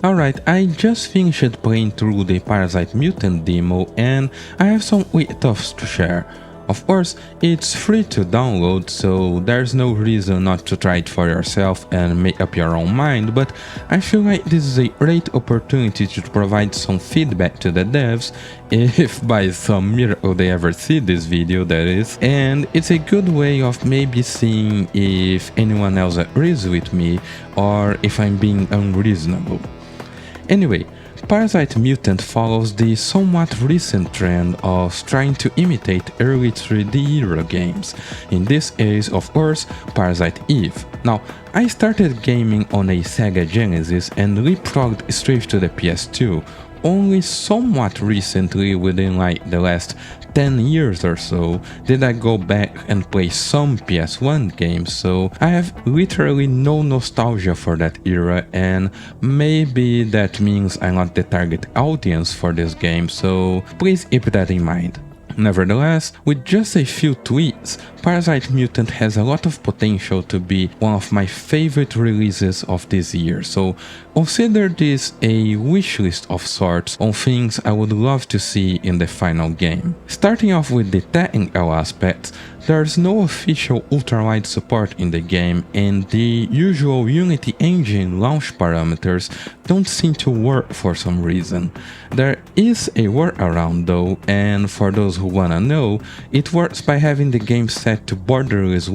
Alright, I just finished playing through the Parasite Mutant demo and I have some weird thoughts to share. Of course, it's free to download, so there's no reason not to try it for yourself and make up your own mind, but I feel like this is a great opportunity to provide some feedback to the devs, if by some miracle they ever see this video, that is, and it's a good way of maybe seeing if anyone else agrees with me or if I'm being unreasonable. Anyway, Parasite Mutant follows the somewhat recent trend of trying to imitate early 3D era games, in this case of course Parasite Eve. Now, I started gaming on a Sega Genesis and leapfrogged straight to the PS2, only somewhat recently, within like the last 10 years or so, did I go back and play some PS1 games, so I have literally no nostalgia for that era, and maybe that means I'm not the target audience for this game, so please keep that in mind. Nevertheless, with just a few tweaks, Parasite Mutant has a lot of potential to be one of my favorite releases of this year, so consider this a wishlist of sorts on things I would love to see in the final game. Starting off with the technical aspects, there's no official ultrawide support in the game, and the usual Unity engine launch parameters don't seem to work for some reason. There is a workaround though, and for those who wanna know, it works by having the game set to borderless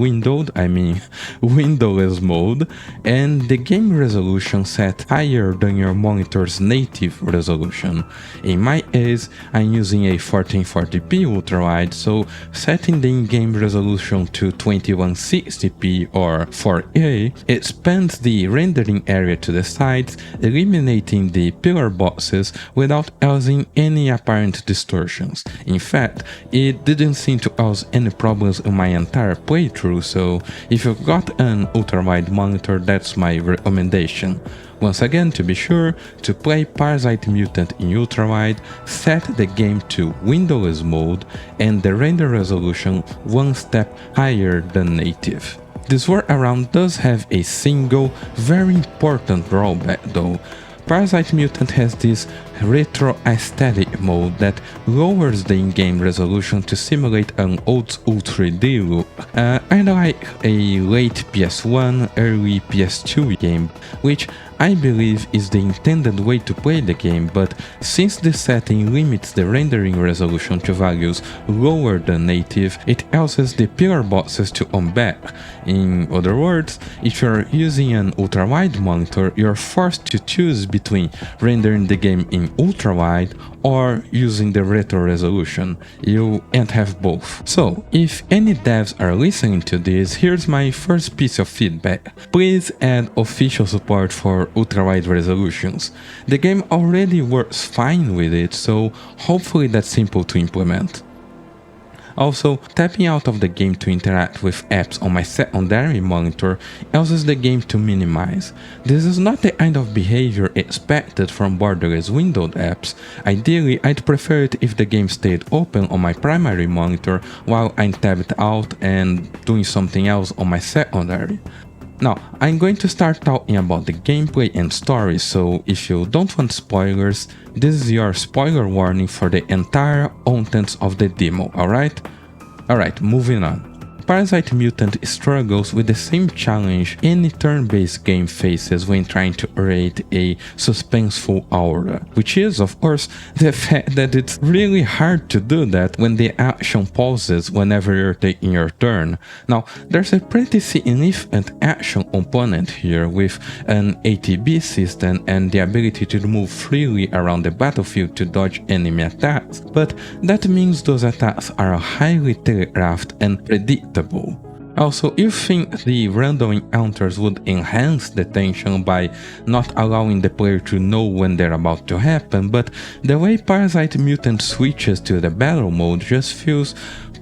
windowless mode, and the game resolution set higher than your monitor's native resolution. In my case, I'm using a 1440p ultrawide, so setting the in-game resolution to 2160p or 4K expands the rendering area to the sides, eliminating the pillar boxes without causing any apparent distortions. In fact, it didn't seem to cause any problems in my entire playthrough, so if you've got an ultrawide monitor, that's my recommendation. Once again, to be sure, to play Parasite Mutant in ultrawide, set the game to windowless mode and the render resolution one step higher than native. This workaround does have a single, very important drawback though. Parasite Mutant has this retro aesthetic mode that lowers the in-game resolution to simulate an old school 3D look, kinda like a late PS1, early PS2 game, which I believe is the intended way to play the game, but since this setting limits the rendering resolution to values lower than native, it causes the pillar boxes to come back. In other words, if you're using an ultrawide monitor, you're forced to choose between rendering the game in ultrawide or using the retro resolution. You can't have both. So, if any devs are listening to this, here's my first piece of feedback. Please add official support for ultrawide resolutions. The game already works fine with it, so hopefully that's simple to implement. Also, tapping out of the game to interact with apps on my secondary monitor causes the game to minimize. This is not the kind of behavior expected from borderless windowed apps. Ideally, I'd prefer it if the game stayed open on my primary monitor while I'm tabbed out and doing something else on my secondary. Now, I'm going to start talking about the gameplay and story, so if you don't want spoilers, this is your spoiler warning for the entire contents of the demo, alright? Alright, moving on. Parasite Mutant struggles with the same challenge any turn-based game faces when trying to create a suspenseful aura, which is, of course, the fact that it's really hard to do that when the action pauses whenever you're taking your turn. Now, there's a pretty significant action component here with an ATB system and the ability to move freely around the battlefield to dodge enemy attacks, but that means those attacks are highly telegraphed and predictable. Also, you think the random encounters would enhance the tension by not allowing the player to know when they're about to happen, but the way Parasite Mutant switches to the battle mode just feels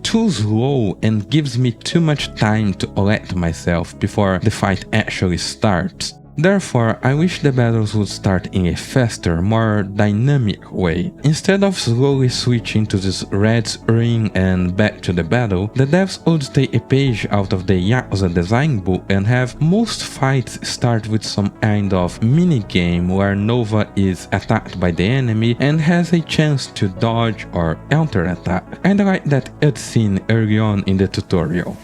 too slow and gives me too much time to collect myself before the fight actually starts. Therefore, I wish the battles would start in a faster, more dynamic way. Instead of slowly switching to this red ring and back to the battle, the devs would take a page out of the Yakuza design book and have most fights start with some kind of minigame where Nova is attacked by the enemy and has a chance to dodge or counter-attack, kinda like that cutscene early on in the tutorial.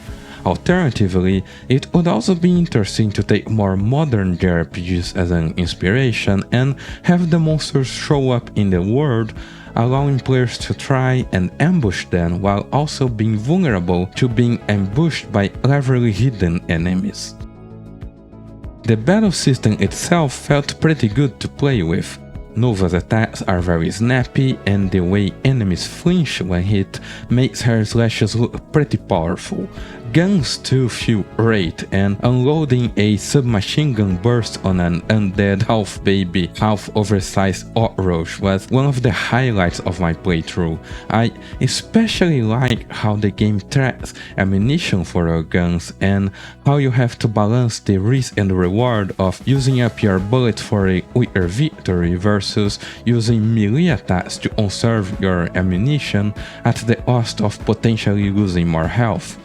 Alternatively, it would also be interesting to take more modern JRPGs as an inspiration and have the monsters show up in the world, allowing players to try and ambush them while also being vulnerable to being ambushed by cleverly hidden enemies. The battle system itself felt pretty good to play with. Nova's attacks are very snappy, and the way enemies flinch when hit makes her slashes look pretty powerful. Guns too feel great, and unloading a submachine gun burst on an undead half-baby, half-oversized Outroach was one of the highlights of my playthrough. I especially like how the game tracks ammunition for your guns and how you have to balance the risk and reward of using up your bullets for a quicker victory versus using melee attacks to conserve your ammunition at the cost of potentially losing more health.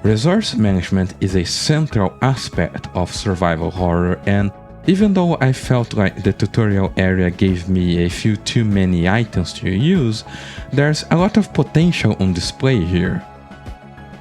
Resource management is a central aspect of survival horror, and even though I felt like the tutorial area gave me a few too many items to use, there's a lot of potential on display here.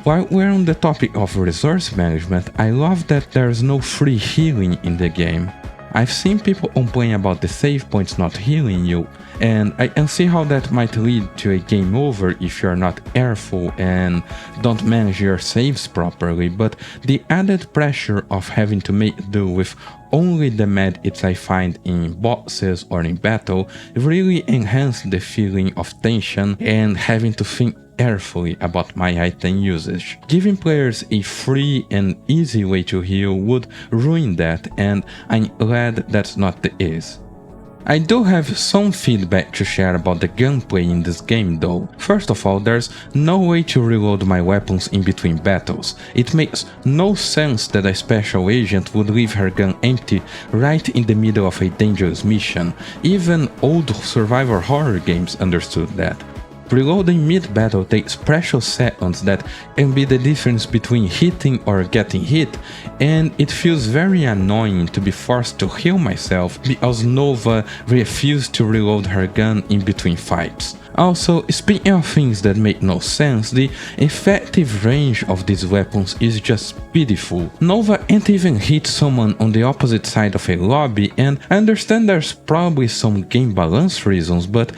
While we're on the topic of resource management, I love that there's no free healing in the game. I've seen people complain about the save points not healing you, and I can see how that might lead to a game over if you're not careful and don't manage your saves properly, but the added pressure of having to make do with only the medkits I find in bosses or in battle really enhanced the feeling of tension and having to think carefully about my item usage. Giving players a free and easy way to heal would ruin that, and I'm glad that's not the case. I do have some feedback to share about the gunplay in this game though. First of all, there's no way to reload my weapons in between battles. It makes no sense that a special agent would leave her gun empty right in the middle of a dangerous mission. Even old survival horror games understood that. Reloading mid-battle takes precious seconds that can be the difference between hitting or getting hit, and it feels very annoying to be forced to heal myself because Nova refused to reload her gun in between fights. Also, speaking of things that make no sense, the effective range of these weapons is just pitiful. Nova can't even hit someone on the opposite side of a lobby, and I understand there's probably some game balance reasons, but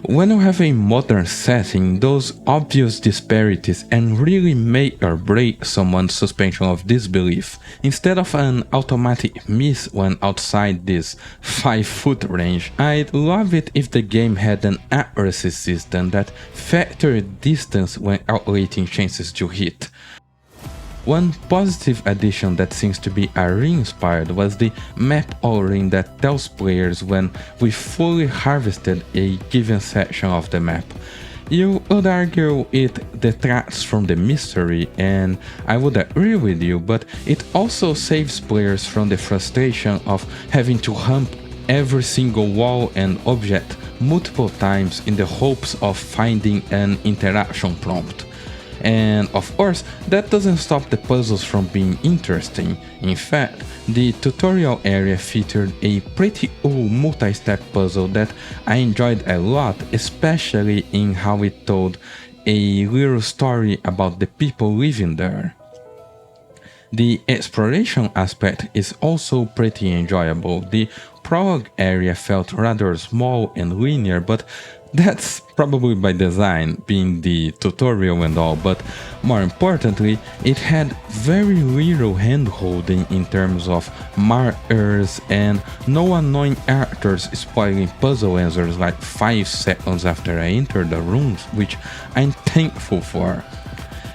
when you have a modern setting, those obvious disparities can really make or break someone's suspension of disbelief. Instead of an automatic miss when outside this 5-foot range, I'd love it if the game had an accuracy system that factored distance when calculating chances to hit. One positive addition that seems to be re-inspired was the map ordering that tells players when we fully harvested a given section of the map. You would argue it detracts from the mystery, and I would agree with you, but it also saves players from the frustration of having to hump every single wall and object multiple times in the hopes of finding an interaction prompt. And of course, that doesn't stop the puzzles from being interesting. In fact, the tutorial area featured a pretty cool multi-step puzzle that I enjoyed a lot, especially in how it told a little story about the people living there. The exploration aspect is also pretty enjoyable. The prologue area felt rather small and linear, but that's probably by design, being the tutorial and all, but more importantly, it had very little hand-holding in terms of markers and no annoying characters spoiling puzzle answers like 5 seconds after I entered the rooms, which I'm thankful for.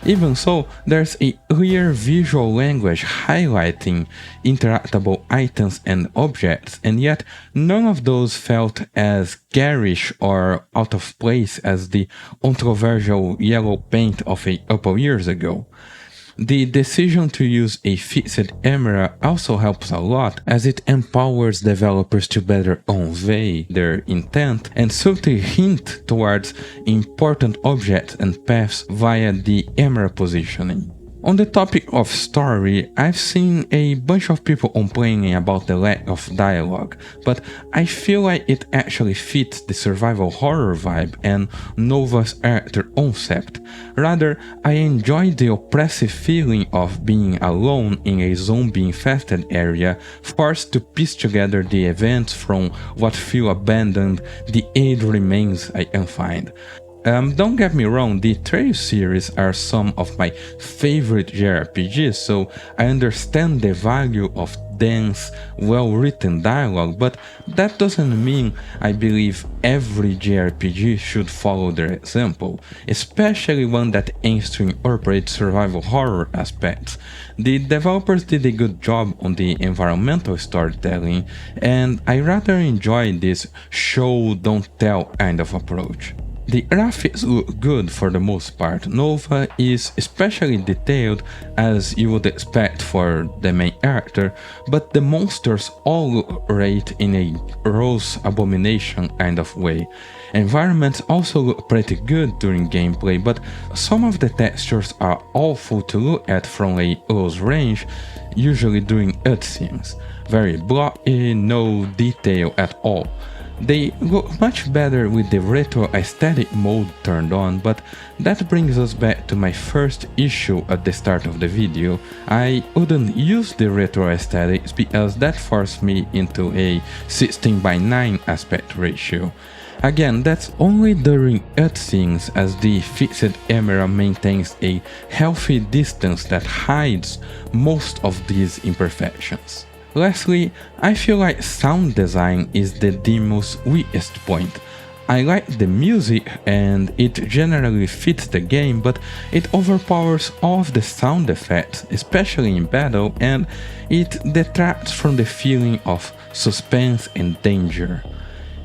Even so, there's a clear visual language highlighting interactable items and objects, and yet none of those felt as garish or out of place as the controversial yellow paint of a couple years ago. The decision to use a fixed camera also helps a lot, as it empowers developers to better convey their intent and subtly hint towards important objects and paths via the camera positioning. On the topic of story, I've seen a bunch of people complaining about the lack of dialogue, but I feel like it actually fits the survival horror vibe and Nova's character concept. Rather, I enjoy the oppressive feeling of being alone in a zombie-infested area, forced to piece together the events from what feel abandoned, the aid remains I can find. Don't get me wrong, the Trail series are some of my favorite JRPGs, so I understand the value of dense, well-written dialogue, but that doesn't mean I believe every JRPG should follow their example, especially one that aims to incorporate survival horror aspects. The developers did a good job on the environmental storytelling, and I rather enjoy this show-don't-tell kind of approach. The graphics look good for the most part. Nova is especially detailed, as you would expect for the main character, but the monsters all look great in a gross abomination kind of way. Environments also look pretty good during gameplay, but some of the textures are awful to look at from a close range, usually during cutscenes. Very blocky, no detail at all. They look much better with the retro aesthetic mode turned on, but that brings us back to my first issue at the start of the video. I wouldn't use the retro aesthetics because that forced me into a 16:9 aspect ratio. Again, that's only during cutscenes, as the fixed camera maintains a healthy distance that hides most of these imperfections. Lastly, I feel like sound design is the demo's weakest point. I like the music and it generally fits the game, but it overpowers all of the sound effects, especially in battle, and it detracts from the feeling of suspense and danger.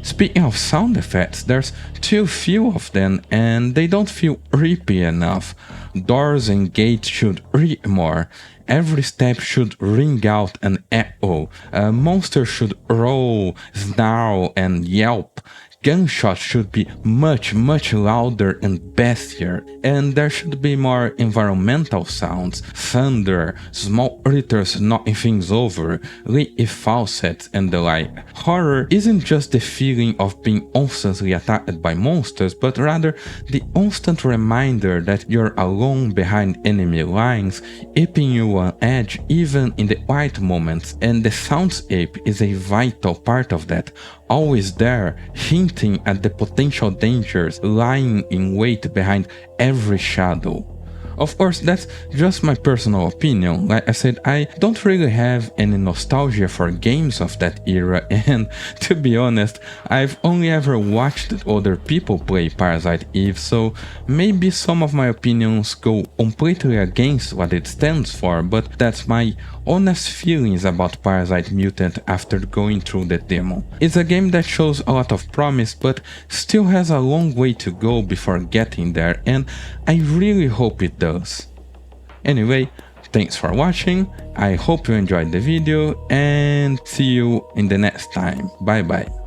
Speaking of sound effects, there's too few of them and they don't feel creepy enough. Doors and gates should read more. Every step should ring out an echo. A monster should roll, snarl and yelp. Gunshots should be much louder and bassier, and there should be more environmental sounds, thunder, small critters knocking things over, leaky faucets and the like. Horror isn't just the feeling of being constantly attacked by monsters, but rather the constant reminder that you're alone behind enemy lines, keeping you on edge even in the quiet moments, and the soundscape is a vital part of that. Always there, hinting at the potential dangers lying in wait behind every shadow. Of course, that's just my personal opinion. Like I said, I don't really have any nostalgia for games of that era, and to be honest, I've only ever watched other people play Parasite Eve, so maybe some of my opinions go completely against what it stands for, but that's my honest feelings about Parasite Mutant after going through the demo. It's a game that shows a lot of promise, but still has a long way to go before getting there, and I really hope it does. Anyway, thanks for watching, I hope you enjoyed the video, and see you in the next time. Bye bye.